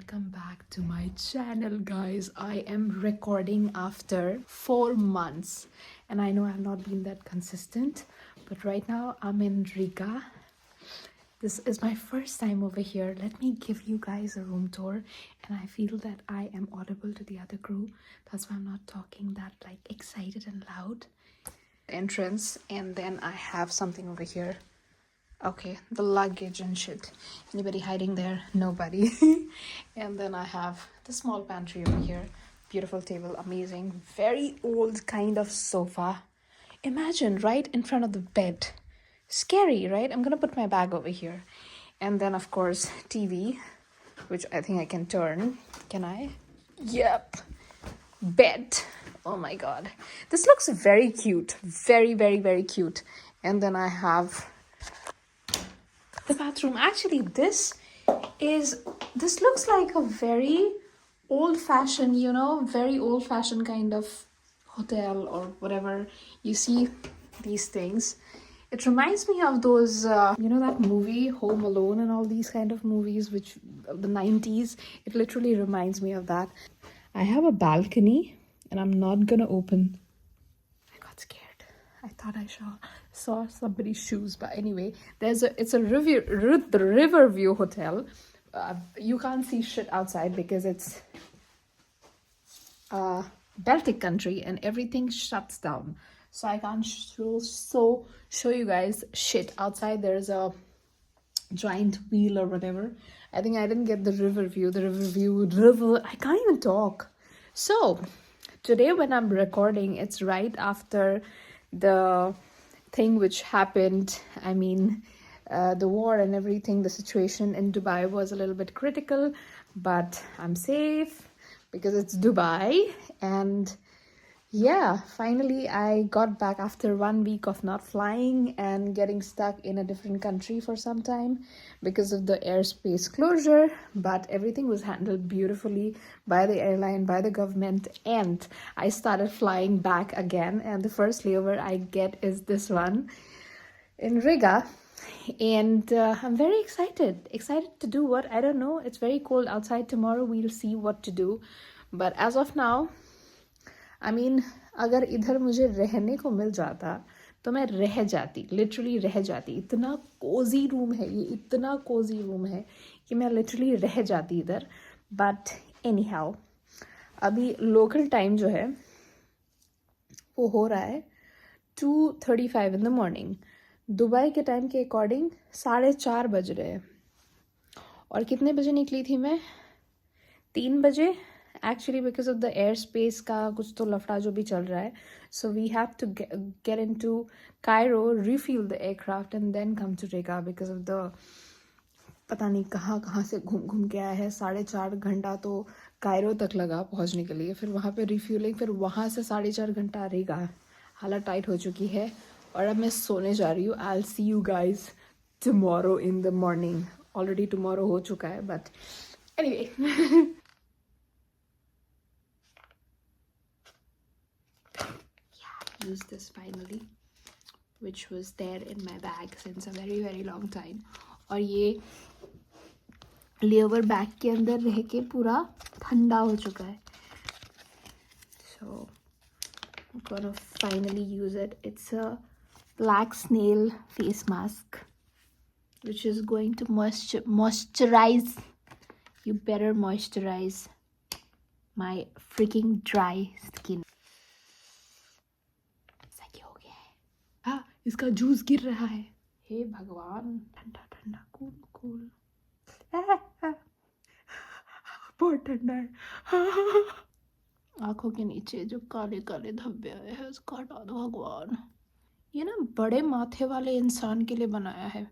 welcome back to my channel, guys. I am recording after 4 months and I know I've not been that consistent, but right now I'm in Riga. This is my first time over here. Let me give you guys a room tour, and I feel that I am audible to the other crew. That's why I'm not talking that like excited and loud. Entrance, and then I have something over here. Okay, the luggage and shit. Anybody hiding there? Nobody. And then I have the small pantry over here. Beautiful table, amazing. Very old kind of sofa. Imagine right in front of the bed. Scary, right? I'm gonna put my bag over here. And then, of course, TV, which I think I can turn. Can I? Yep. Bed. Oh my god. This looks very cute. Very, very, very cute. And then I have the bathroom. Actually, this looks like a very old-fashioned, very old-fashioned kind of hotel or whatever. You see these things. It reminds me of those, that movie Home Alone and all these kind of movies, which the 90s. It literally reminds me of that. I have a balcony, and I'm not gonna open. I got scared. I thought I saw somebody's shoes, but anyway, it's a Riverview hotel. You can't see shit outside because it's Baltic country and everything shuts down, so I can't show you guys shit outside. There's a giant wheel or whatever. I think I didn't get the river. I can't even talk. So today when I'm recording, it's right after the thing which happened. I mean, the war and everything. The situation in Dubai was a little bit critical, but I'm safe because it's Dubai. And yeah, finally I got back after 1 week of not flying and getting stuck in a different country for some time because of the airspace closure. But everything was handled beautifully by the airline, by the government, and I started flying back again. And the first layover I get is this one in Riga. And I'm very excited to do what? I don't know. It's very cold outside. Tomorrow we'll see what to do. But as of now, I mean, अगर इधर मुझे रहने को मिल जाता तो मैं रह जाती, लिटरली रह जाती. इतना कोजी रूम है ये, इतना कोजी रूम है कि मैं लिटरली रह जाती इधर. बट एनी हाउ, अभी लोकल टाइम जो है वो हो रहा है 2:35 in the morning. दुबई के टाइम के अकॉर्डिंग 4:30 बज रहे हैं. और कितने बजे निकली थी मैं? 3 बजे. Actually, because of the airspace का कुछ तो लफड़ा जो भी चल रहा है, so we have to get into Cairo, refuel the aircraft and then come to Riga because of the पता नहीं कहाँ से घूम के आया है. 4.5 घंटा तो कायरो तक लगा पहुँचने के लिए, फिर वहाँ पे रिफ्यूलिंग, फिर वहाँ से 4.5 घंटा रिगा. हालत टाइट हो चुकी है और अब मैं सोने जा रही हूँ. I'll see you guys tomorrow in the morning. Already tomorrow हो चुका है, but anyway. Use this finally, which was there in my bag since a very very long time. और ये लेवर बैग के अंदर रह के पूरा ठंडा हो चुका है. So I'm gonna finally use it. It's a black snail face mask, which is going to moisturize. You better moisturize my freaking dry skin. इसका जूस गिर रहा है. हे भगवान, ठंडा ठंडा, कूल कूल. बहुत ठंडा है. आंखों के नीचे जो काले काले धब्बे आए हैं उसको हटा दो भगवान. ये ना बड़े माथे वाले इंसान के लिए बनाया है.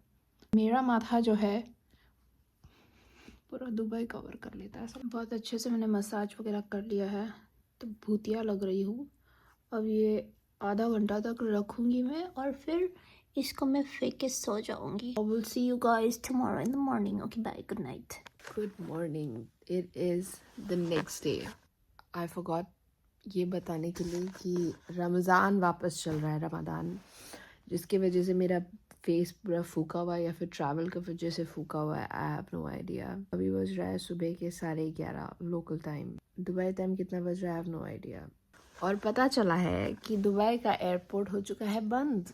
मेरा माथा जो है पूरा दुबई कवर कर लेता है. बहुत अच्छे से मैंने मसाज वगैरह कर लिया है, तो भूतिया लग रही हूँ. अब ये आधा घंटा तक रखूंगी मैं और फिर इसको मैं फेंक के सो जाऊंगी. I will see you guys tomorrow in the morning. Okay, bye. Good night. Good morning. It is the next day. I forgot ये बताने के लिए कि रमज़ान वापस चल रहा है. रमज़ान, जिसकी वजह से मेरा फेस पूरा फूका हुआ है या फिर ट्रैवल की वजह से फूका हुआ है, आई हैव नो आइडिया। अभी बज रहा है सुबह के 11:30 लोकल टाइम। दुबई टाइम कितना बज रहा है, आई हैव नो आइडिया। और पता चला है कि दुबई का एयरपोर्ट हो चुका है बंद,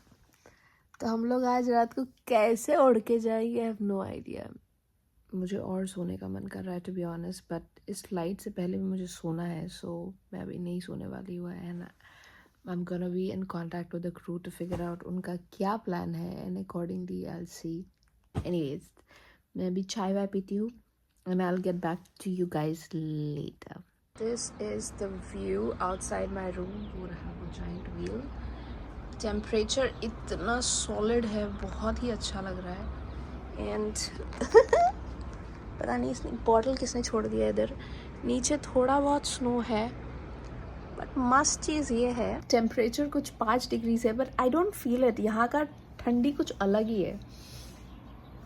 तो हम लोग आज रात को कैसे उड़ के जाएंगे, आई हैव नो आइडिया। मुझे और सोने का मन कर रहा है टू बी ऑनेस्ट, बट इस फ्लाइट से पहले भी मुझे सोना है, सो मैं अभी नहीं सोने वाली हूँ। And I am gonna be in contact with the crew to figure out उनका क्या प्लान है, and accordingly I will see. Anyways, मैं अभी चाय वाय पीती हूँ and I will get back to you guys later. This is the view outside my room. वो रहा वो जाइंट व्हील। टेम्परेचर इतना सॉलिड है, बहुत ही अच्छा लग रहा है। एंड पता नहीं इस बॉटल किसने छोड़ दिया इधर। नीचे थोड़ा बहुत स्नो है, बट मस्त चीज़ ये है टेम्परेचर कुछ 5 डिग्री है, but I don't feel it. यहाँ का ठंडी कुछ अलग ही है।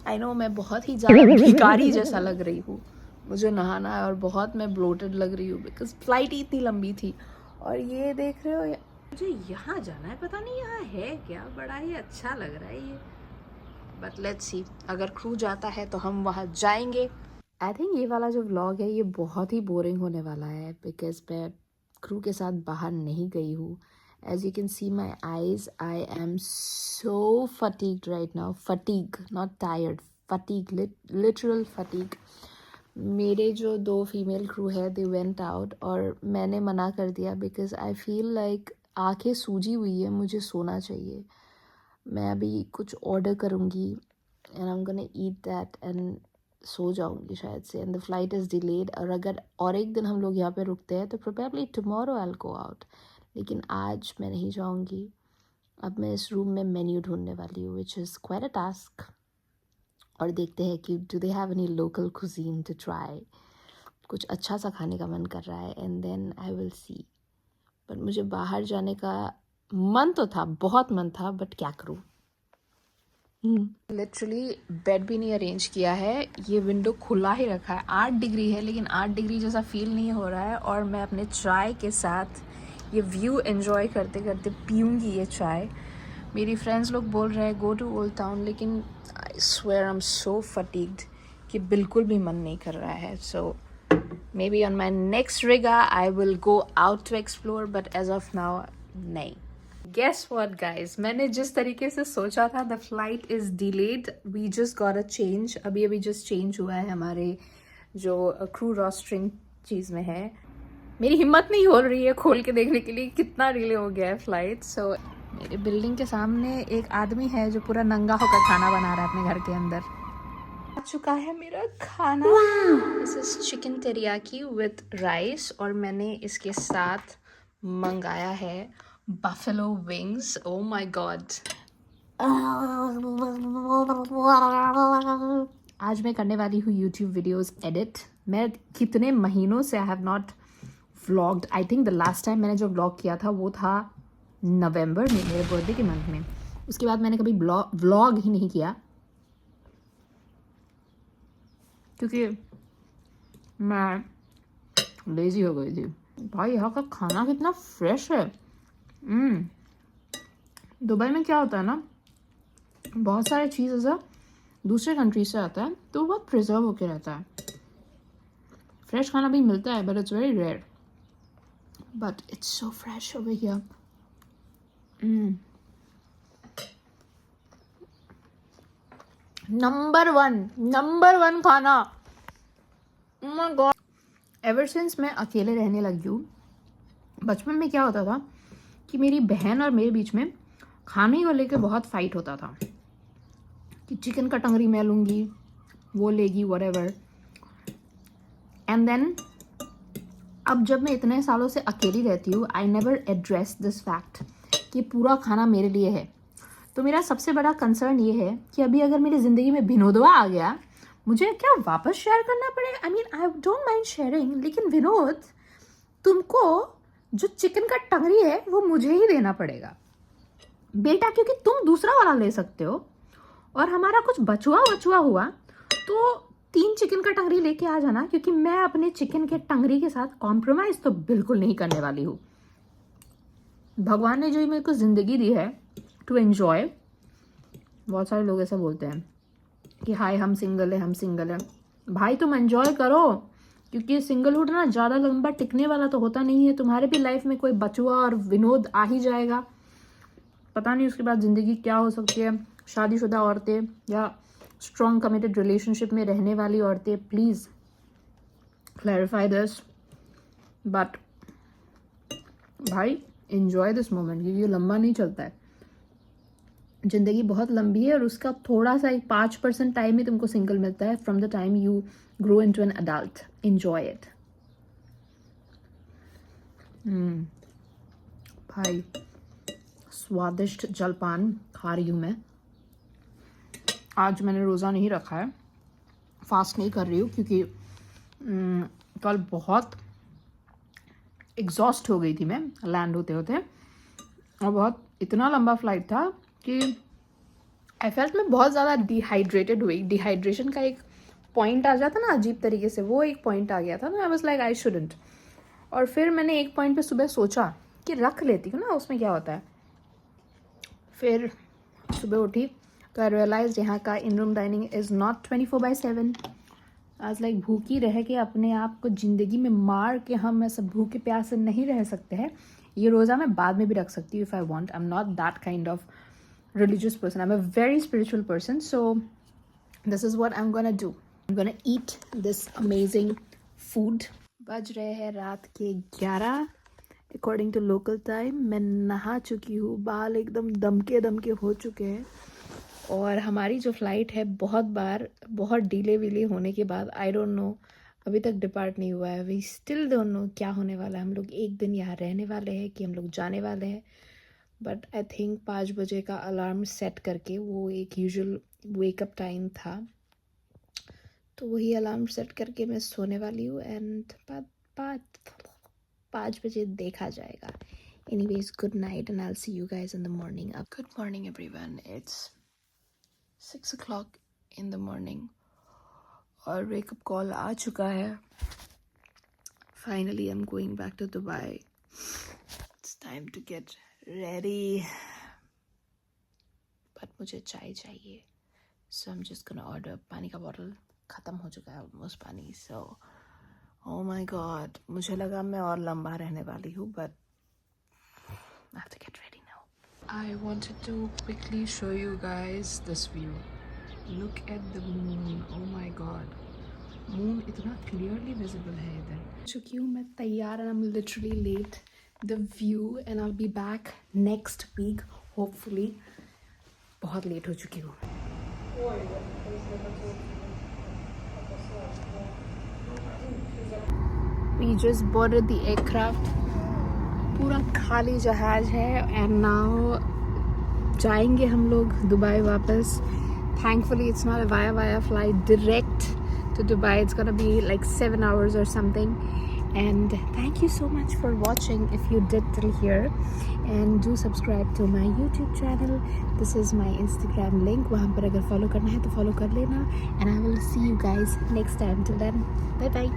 आई नो मैं बहुत ही ज़्यादा भिखारी जैसा लग रही हूँ, मुझे नहाना है और बहुत मैं ब्लोटेड लग रही हूँ बिकॉज फ्लाइट इतनी लंबी थी। और ये देख रहे हो, मुझे यहाँ जाना है, पता नहीं यहाँ है क्या, बड़ा ही अच्छा लग रहा है ये। बट लेट्स सी, अगर क्रू जाता है तो हम वहाँ जाएंगे। आई थिंक ये वाला जो व्लॉग है ये बहुत ही बोरिंग होने वाला है बिकॉज मैं क्रू के साथ बाहर नहीं गई हूँ। As you can see my eyes, I am so fatigued right now. Fatigue, not tired, fatigue, literal fatigue. मेरे जो 2 फीमेल क्रू है दे वेंट आउट और मैंने मना कर दिया बिकॉज आई फील लाइक आंखें सूजी हुई है, मुझे सोना चाहिए। मैं अभी कुछ ऑर्डर करूँगी and I am gonna eat that and so जाऊँगी शायद से। And the flight is delayed. और अगर और एक दिन हम लोग यहाँ पे रुकते हैं तो probably tomorrow I will go out, लेकिन आज मैं नहीं जाऊँगी। अब मैं इस रूम में मेन्यू ढूंढने वाली हूँ, which is quite a task. और देखते हैं कि do they have any local cuisine to try. कुछ अच्छा सा खाने का मन कर रहा है and then I will see. But मुझे बाहर जाने का मन तो था, बहुत मन था, बट क्या करूँ। लिटरली बेड भी नहीं अरेंज किया है, ये विंडो खुला ही रखा है। 8 डिग्री है लेकिन 8 डिग्री जैसा फील नहीं हो रहा है। और मैं अपने चाय के साथ ये व्यू एंजॉय करते करते पीऊँगी ये चाय। मेरी फ्रेंड्स लोग बोल रहे हैं गो टू ओल्ड टाउन, लेकिन I swear I am so fatigued कि बिल्कुल भी मन नहीं कर रहा है। सो maybe on my next riga I will go out to explore, but as of now नहीं। Guess what guys, मैंने जिस तरीके से सोचा था the flight is delayed, we just got a change। अभी just change हुआ है हमारे जो crew rostering चीज़ में है। मेरी हिम्मत नहीं हो रही है खोल के देखने के लिए कितना डिले हो गया है फ्लाइट। सो मेरे बिल्डिंग के सामने एक आदमी है जो पूरा नंगा होकर खाना बना रहा है अपने घर के अंदर। आ चुका है मेरा खाना। This is chicken teriyaki with rice और मैंने इसके साथ मंगाया है buffalo wings. O my God. आज मैं करने वाली हूँ यूट्यूब वीडियोस एडिट। मैं कितने महीनों से I have not vlogged. I think the last time मैंने जो व्लॉग किया था वो था नवंबर में, मेरे बर्थडे के मंथ में। उसके बाद मैंने कभी व्लॉग ही नहीं किया क्योंकि मैं लेजी हो गई थी। भाई यहाँ का खाना कितना फ्रेश है। दुबई में क्या होता है ना, बहुत सारे चीज़ ऐसा दूसरे कंट्री से आता है तो बहुत प्रिजर्व होके रहता है। फ्रेश खाना भी मिलता है but it's very rare, but it's so fresh over here. Number one खाना। Oh my god. Ever since मैं अकेले रहने लगी हूँ, बचपन में क्या होता था कि मेरी बहन और मेरे बीच में खाने को लेकर बहुत फाइट होता था कि चिकन का टंगरी मैं लूँगी, वो लेगी, व्हाटएवर। एंड देन अब जब मैं इतने सालों से अकेली रहती हूँ, I never address this fact कि पूरा खाना मेरे लिए है। तो मेरा सबसे बड़ा कंसर्न ये है कि अभी अगर मेरी ज़िंदगी में विनोदवा आ गया, मुझे क्या वापस शेयर करना पड़ेगा? I mean I don't mind sharing, लेकिन विनोद तुमको जो चिकन का टंगरी है वो मुझे ही देना पड़ेगा बेटा, क्योंकि तुम दूसरा वाला ले सकते हो और हमारा कुछ बचुआ हुआ तो 3 चिकन का टंगरी लेके आ जाना, क्योंकि मैं अपने चिकन के टंगरी के साथ कॉम्प्रोमाइज़ तो बिल्कुल नहीं करने वाली हूँ। भगवान ने जो मेरे को ज़िंदगी दी है टू एन्जॉय, बहुत सारे लोग ऐसा बोलते हैं कि हाय हम सिंगल है। भाई तुम एंजॉय करो, क्योंकि सिंगलहुड ना ज़्यादा लंबा टिकने वाला तो होता नहीं है। तुम्हारे भी लाइफ में कोई बचुआ और विनोद आ ही जाएगा, पता नहीं उसके बाद ज़िंदगी क्या हो सकती है। शादीशुदा औरतें या स्ट्रॉन्ग कमिटेड रिलेशनशिप में रहने वाली औरतें, प्लीज़ क्लैरिफाई दिस। बट भाई एंजॉय दिस मोमेंट, क्योंकि ये लंबा नहीं चलता है। ज़िंदगी बहुत लंबी है और उसका थोड़ा सा एक 5% टाइम ही तुमको सिंगल मिलता है from the time you grow into an adult. Enjoy it. भाई स्वादिष्ट जलपान खा रही हूँ मैं। आज मैंने रोज़ा नहीं रखा है, फास्ट नहीं कर रही हूँ, क्योंकि कल बहुत एग्जॉस्ट हो गई थी मैं लैंड होते होते, और बहुत इतना लंबा फ्लाइट था कि आई फेल्ट मैं बहुत ज़्यादा डिहाइड्रेटेड हुई। डिहाइड्रेशन का एक पॉइंट आ जाता ना अजीब तरीके से, वो एक पॉइंट आ गया था ना। I was like I shouldn't. और फिर मैंने एक पॉइंट पे सुबह सोचा कि रख लेती हूँ ना, उसमें क्या होता है। फिर सुबह उठी तो आई रियलाइज यहाँ का in room dining is not 24/7। आज लाइक भूखी रह के अपने आप को ज़िंदगी में मार के हम ऐसा भूखे प्यासे नहीं रह सकते हैं। ये रोज़ा मैं बाद में भी रख सकती हूँ if I want. I am not that kind of religious person. I'm a very spiritual person. So this is what I'm gonna do. I'm gonna eat this amazing food. बज रहे हैं रात के 11 अकॉर्डिंग टू लोकल टाइम। मैं नहा चुकी हूँ, बाल एकदम दमके हो चुके हैं। और हमारी जो फ़्लाइट है बहुत डीले वीले होने के बाद, आई डोंट नो, अभी तक डिपार्ट नहीं हुआ है। वी स्टिल डोंट नो क्या होने वाला है। हम लोग एक दिन यहाँ रहने वाले हैं कि हम लोग जाने वाले हैं। बट आई थिंक 5 बजे का अलार्म सेट करके, वो एक यूजुअल वेकअप टाइम था, तो वही अलार्म सेट करके मैं सोने वाली हूँ। एंड 5 बजे देखा जाएगा। Anyways good night and I will see you guys in the morning. अब good morning everyone, it's 6 o'clock in the morning और वेकअप कॉल आ चुका है। Finally I am going back to Dubai. It's time to get ready, but मुझे चाय चाहिए, so I am just gonna order. पानी का बॉटल ख़त्म हो चुका है ऑलमोस्ट पानी। सो ओ माय गॉड, मुझे लगा मैं और लंबा रहने वाली हूँ, but I have to get ready now. I wanted to quickly show you guys this view. Look at the moon, oh my god, moon इतना क्लियरली विजिबल है इधर। चुकी हूँ मैं तैयार, I am literally late the view and I'll be back next week hopefully। बहुत late हो चुकी हूँ। We just boarded the aircraft, पूरा खाली जहाज है and now जाएंगे हम लोग दुबई वापस। Thankfully it's not a via flight direct to Dubai. It's gonna be like 7 hours or something. And thank you so much for watching if you did till here, and do subscribe to my YouTube channel. This is my Instagram link, वहाँ पर अगर follow करना है तो follow कर लेना, and I will see you guys next time. Till then, bye bye.